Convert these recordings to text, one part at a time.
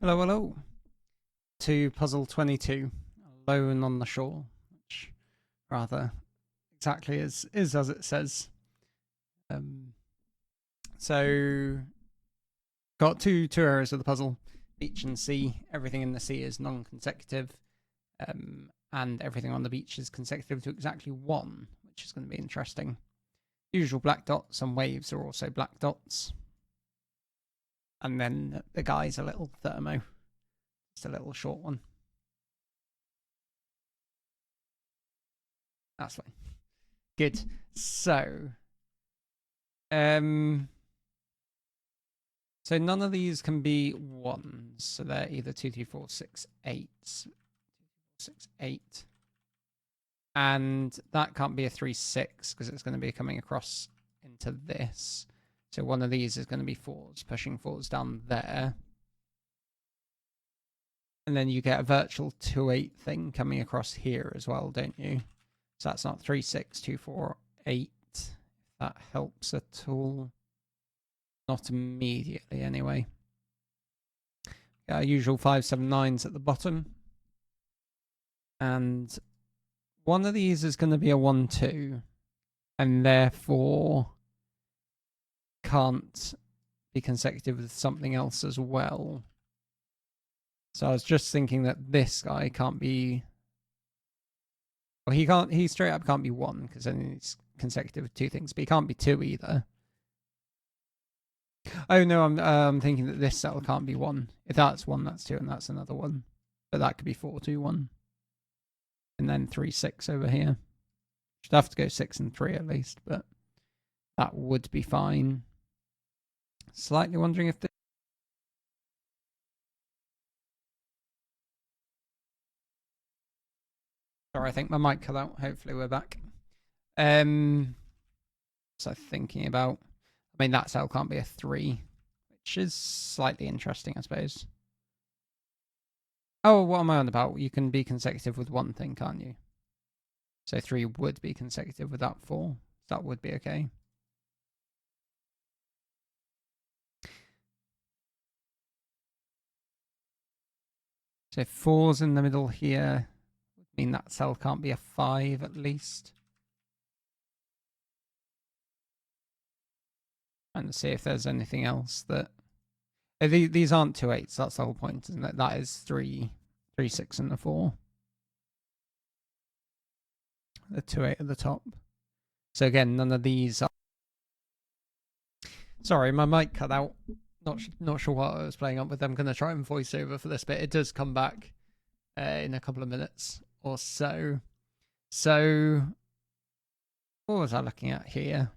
Hello, hello, to puzzle 22, Alone on the Shore, which rather exactly is as it says. So, got two areas of the puzzle, beach and sea. Everything in the sea is non-consecutive, and everything on the beach is consecutive to exactly one, which is going to be interesting. Usual black dots and waves are also black dots. And then the guy's a little thermo. Just a little short one. That's fine. Good. So, none of these can be ones. So they're either 2, 3, 4, 6, 8. 6, 8. And that can't be a 3, 6 because it's going to be coming across into this. So one of these is going to be 4s, pushing 4s down there. And then you get a virtual 2, 8 thing coming across here as well, don't you? So that's not 3, 6, 2, 4, 8. If that helps at all. Not immediately, anyway. Our usual 5, 7, 9s at the bottom. And one of these is going to be a 1, 2. And therefore can't be consecutive with something else as well. So I was just thinking that this guy can't be... Well, he straight up can't be 1, because then it's consecutive with 2 things, but he can't be 2 either. Oh no, I'm thinking that this cell can't be 1. If that's 1, that's 2, and that's another 1. But that could be 4, 2, 1. And then 3, 6 over here. Should have to go 6 and 3 at least, but that would be fine. Slightly wondering if this... Sorry, I think my mic cut out. Hopefully we're back. So thinking about... I mean, that cell can't be a 3, which is slightly interesting, I suppose. Oh, what am I on about? You can be consecutive with 1 thing, can't you? So 3 would be consecutive with that 4. That would be okay. So 4's in the middle here would mean that cell can't be a 5 at least. And see if there's anything else that... These aren't 2 8s, that's the whole point, isn't it? That is 3, 6 and a 4. The 2 8 at the top. So again, none of these are... Sorry, my mic cut out. Not sure what I was playing up with. I'm going to try and voice over for this bit. It does come back in a couple of minutes or so. So, what was I looking at here?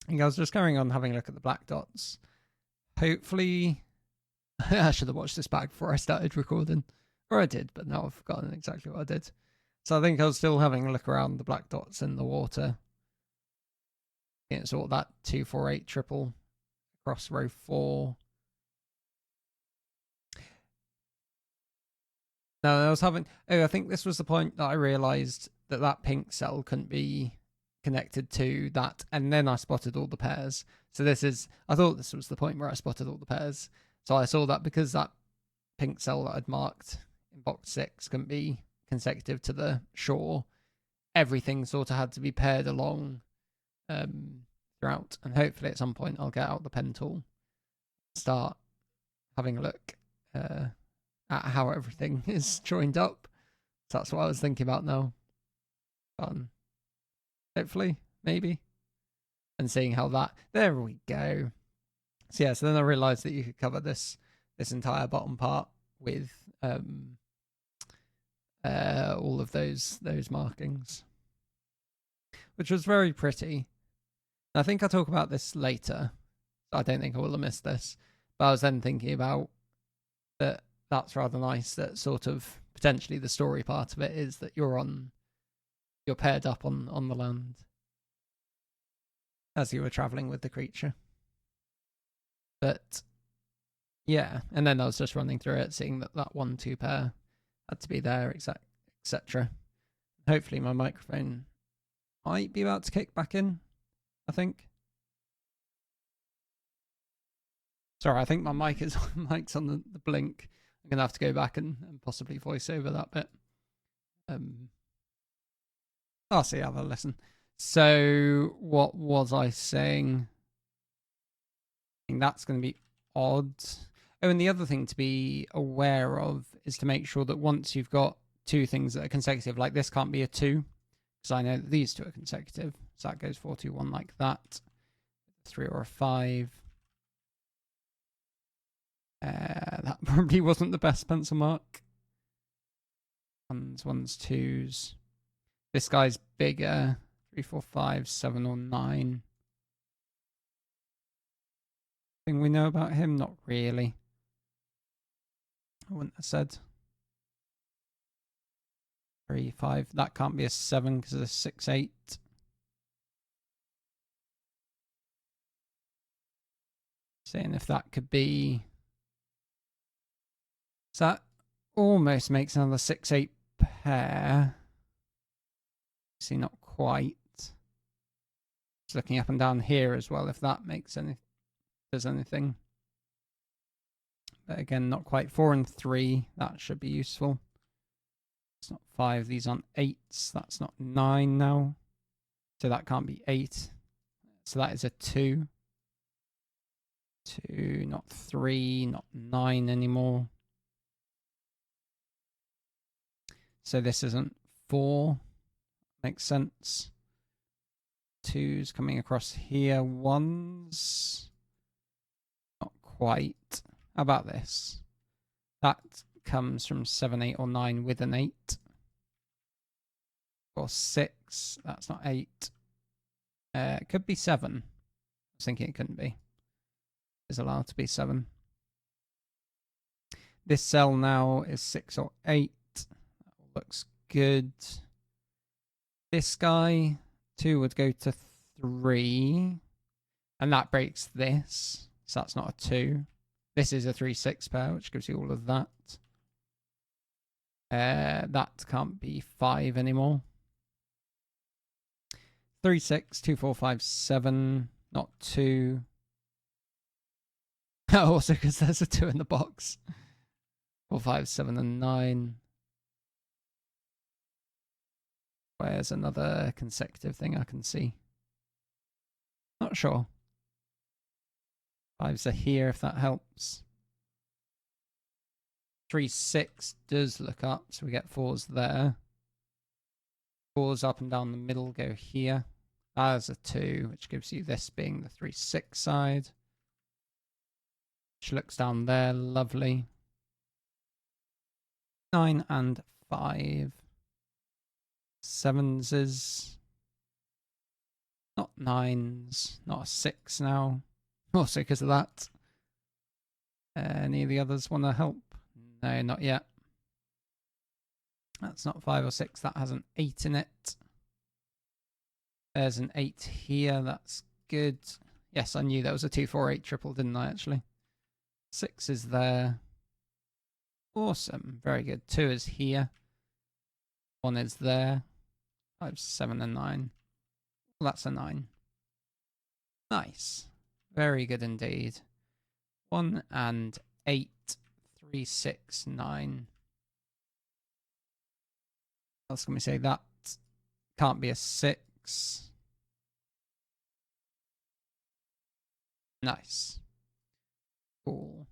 I think I was just going on having a look at the black dots. Hopefully, I should have watched this back before I started recording. Or I did, but now I've forgotten exactly what I did. So I think I was still having a look around the black dots in the water. It's all that 2, 4, 8 triple across row 4. No, I was having... Oh, I think this was the point that I realised that that pink cell couldn't be connected to that, and then I spotted all the pairs. So this is... I thought this was the point where I spotted all the pairs. So I saw that because that pink cell that I'd marked in box 6 couldn't be consecutive to the shore, everything sort of had to be paired along throughout. And hopefully at some point I'll get out the pen tool, start having a look at how everything is joined up. So that's what I was thinking about now. Fun. Hopefully, maybe. And seeing how that... There we go. So yeah, so then I realised that you could cover this entire bottom part with all of those markings, which was very pretty. I think I'll talk about this later. I don't think I will have missed this. But I was then thinking about that that's rather nice, that sort of potentially the story part of it is that you're paired up on the land as you were travelling with the creature. But yeah, and then I was just running through it, seeing that 1, 2 pair had to be there, etc. Hopefully my microphone might be about to kick back in, I think. Sorry, I think my mic's on the blink. I'm going to have to go back and possibly voice over that bit. I'll see, have a listen. So, what was I saying? I think that's going to be odd. Oh, and the other thing to be aware of is to make sure that once you've got two things that are consecutive, like this can't be a 2, because I know that these two are consecutive. So that goes 4, 2, 1 like that. 3 or a 5. That probably wasn't the best pencil mark. Ones, twos. This guy's bigger. 3, 4, 5, 7, or 9. Thing we know about him? Not really. I wouldn't have said. 3, 5. That can't be a 7 because it's 6, 8. Seeing if that could be. So that almost makes another 6, 8 pair. See, not quite. Just looking up and down here as well, if that makes any, does anything. But again, not quite. 4 and 3, that should be useful. It's not 5. These aren't 8s. That's not 9 now. So that can't be 8. So that is a 2. 2, not 3, not 9 anymore. So this isn't 4. Makes sense. 2's coming across here. 1's not quite. How about this? That comes from 7, 8, or 9 with an 8. Or 6. That's not 8. It could be 7. I was thinking it couldn't be. It's allowed to be 7. This cell now is 6 or 8. That looks good. This guy, 2 would go to 3. And that breaks this. So that's not a 2. This is a 3, 6 pair, which gives you all of that. That can't be 5 anymore. 3, 6, 2, 4, 5, 7. Not 2. Also, because there's a 2 in the box. 4, 5, 7, and 9. Where's another consecutive thing I can see? Not sure. 5s are here if that helps. 3, 6 does look up, so we get 4s there. 4s up and down the middle go here. There's a 2, which gives you this being the 3, 6 side. Which looks down there, lovely. 9 and 5. 7s is not 9s, not a 6 now. Also because of that. Any of the others want to help? No, not yet. That's not 5 or 6, that has an 8 in it. There's an 8 here, that's good. Yes, I knew there was a 2, 4, 8 triple, didn't I, actually? 6 is there. Awesome, very good. 2 is here. 1 is there. 5, 7, and 9. Well, that's a 9. Nice. Very good indeed. 1 and 8. 3, 6, 9. What else can we say? That can't be a 6. Nice. Cool.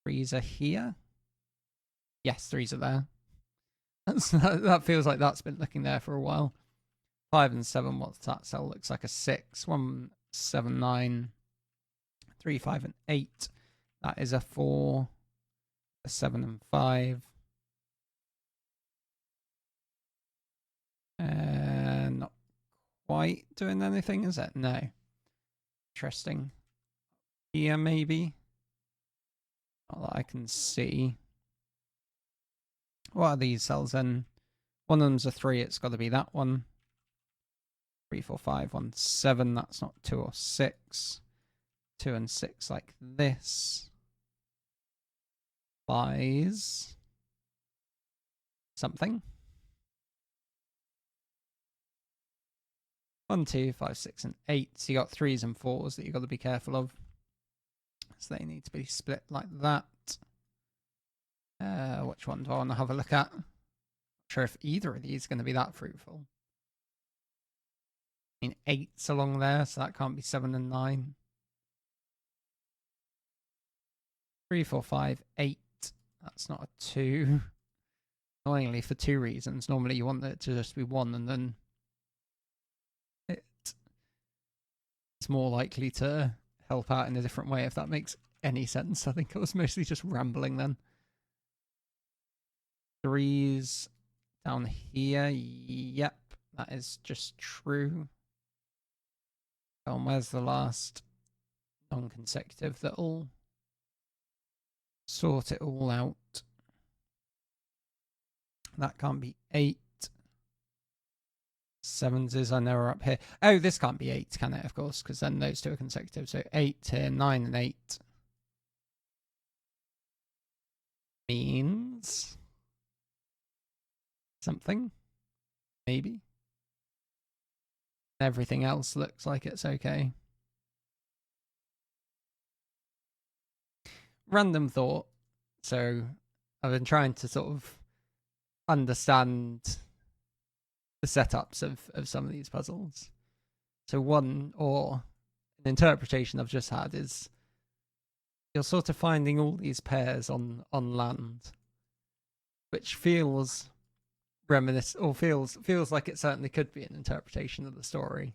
3s are here. Yes, 3s are there. That feels like that's been looking there for a while. 5 and 7, what's that cell? Looks like a 6. 1, 7, 9. 3, 5, and 8. That is a 4. A 7 and 5. Not quite doing anything, is it? No. Interesting. Here, maybe? Not that I can see. What are these cells then? One of them's a 3, it's got to be that one. 3, 4, 5, 1, 7. That's not 2 or 6. 2 and 6 like this. Buys something. 1, 2, 5, 6, and 8. So you got 3s and 4s that you've got to be careful of. So they need to be split like that. Which one do I want to have a look at? Not sure if either of these are going to be that fruitful. I mean, 8's along there, so that can't be 7 and 9. 3, 4, 5, 8. That's not a 2. Annoyingly, for 2 reasons. Normally, you want it to just be 1, and then it's more likely to help out in a different way, if that makes any sense. I think I was mostly just rambling then. 3's down here. Yep, that is just true. Oh, and where's the last non-consecutive that'll sort it all out? That can't be 8. 7's is, I know, are up here. Oh, this can't be 8, can it? Of course, because then those two are consecutive. So 8 here, 9 and 8 means something, maybe. Everything else looks like it's okay. Random thought. So I've been trying to sort of understand the setups of some of these puzzles. So one, or an interpretation I've just had, is you're sort of finding all these pairs on land, which feels reminiscent, or feels like it certainly could be an interpretation of the story.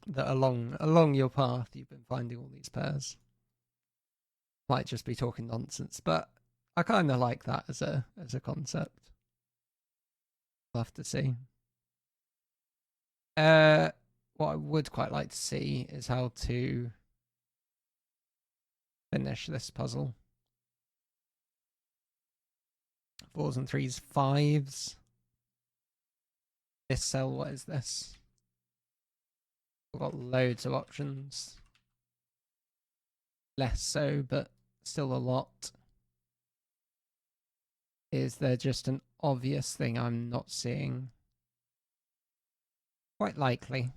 That along your path you've been finding all these pairs. Might just be talking nonsense, but I kind of like that as a concept. We'll have to see. What I would quite like to see is how to finish this puzzle. 4s and 3s, 5s. This cell, what is this? We've got loads of options. Less so, but still a lot. Is there just an obvious thing I'm not seeing? Quite likely.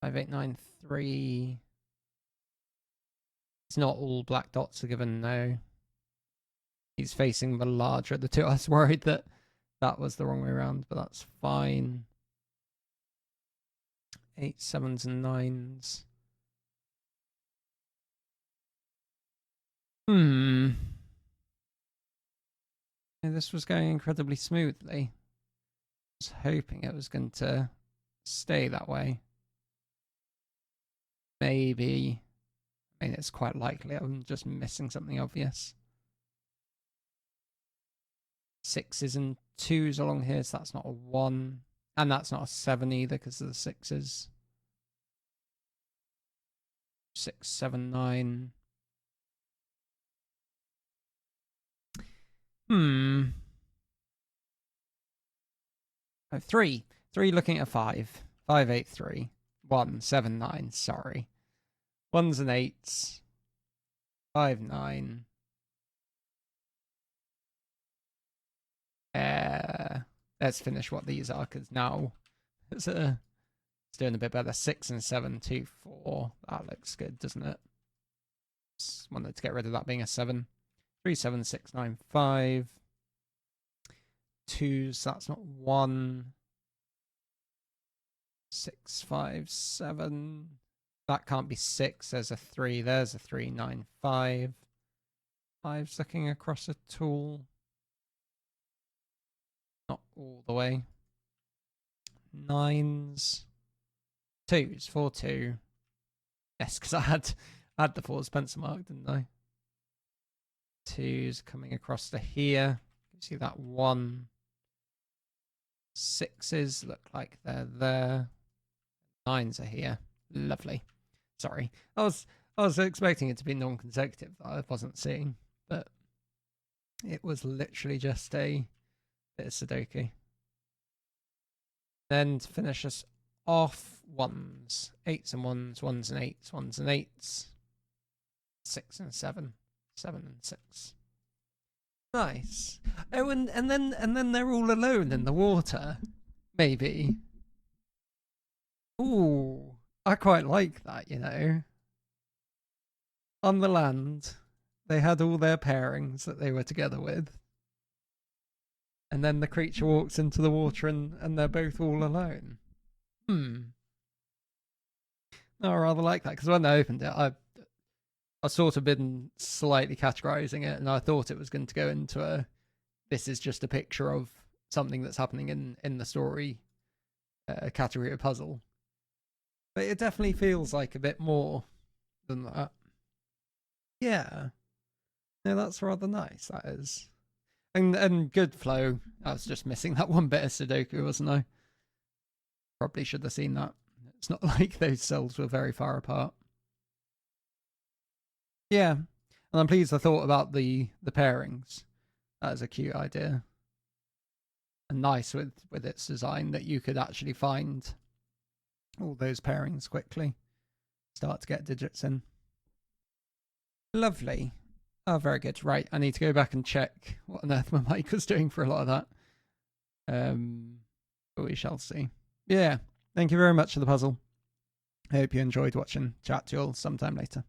5, 8, 9, 3. It's not all black dots are given, no. He's facing the larger of the two. I was worried that that was the wrong way around, but that's fine. 8, 7s and 9s. This was going incredibly smoothly. I was hoping it was going to stay that way. Maybe. I mean, it's quite likely I'm just missing something obvious. 6s and 2s along here, so that's not a 1. And that's not a 7 either because of the 6s. 6, 7, 9. Oh, 3. 3 looking at 5. 5, 8, 3. 1, 7, 9. Sorry. 1s and 8s. 5, 9. Let's finish what these are, because now it's doing a bit better. 6 and 7, 2, 4. That looks good, doesn't it? Just wanted to get rid of that being a 7. 3, 7, 6, 9, 5. 2s, that's not 1. 6, 5, 7. That can't be 6. There's a 3. There's a 3, 9, 5. 5's looking across a tool. Not all the way. 9s. 2s. 4, 2. Yes, because I had the 4's pencil mark, didn't I? 2's coming across to here. You see that 1. 6's look like they're there. 9's are here. Lovely. Sorry. I was expecting it to be non-consecutive that I wasn't seeing, but it was literally just a bit of Sudoku. Then to finish us off, 1s. 8s and 1s, 1s and 8s, 1s and 8s. 6 and 7. 7 and 6. Nice. Oh, and then they're all alone in the water. Maybe. Ooh, I quite like that, you know. on the land, they had all their pairings that they were together with. And then the creature walks into the water and they're both all alone. I rather like that, because when I opened it, I sort of been slightly categorizing it, and I thought it was going to go into this is just a picture of something that's happening in the story category of puzzle. But it definitely feels like a bit more than that. Yeah. No, that's rather nice, that is. And good flow. I was just missing that one bit of Sudoku, wasn't I? Probably should have seen that. It's not like those cells were very far apart. Yeah. And I'm pleased I thought about the pairings. That is a cute idea. And nice with its design that you could actually find all those pairings quickly. Start to get digits in. Lovely. Oh, very good. Right, I need to go back and check what on earth my mic was doing for a lot of that. But we shall see. Yeah, thank you very much for the puzzle. I hope you enjoyed watching. Chat to you all sometime later.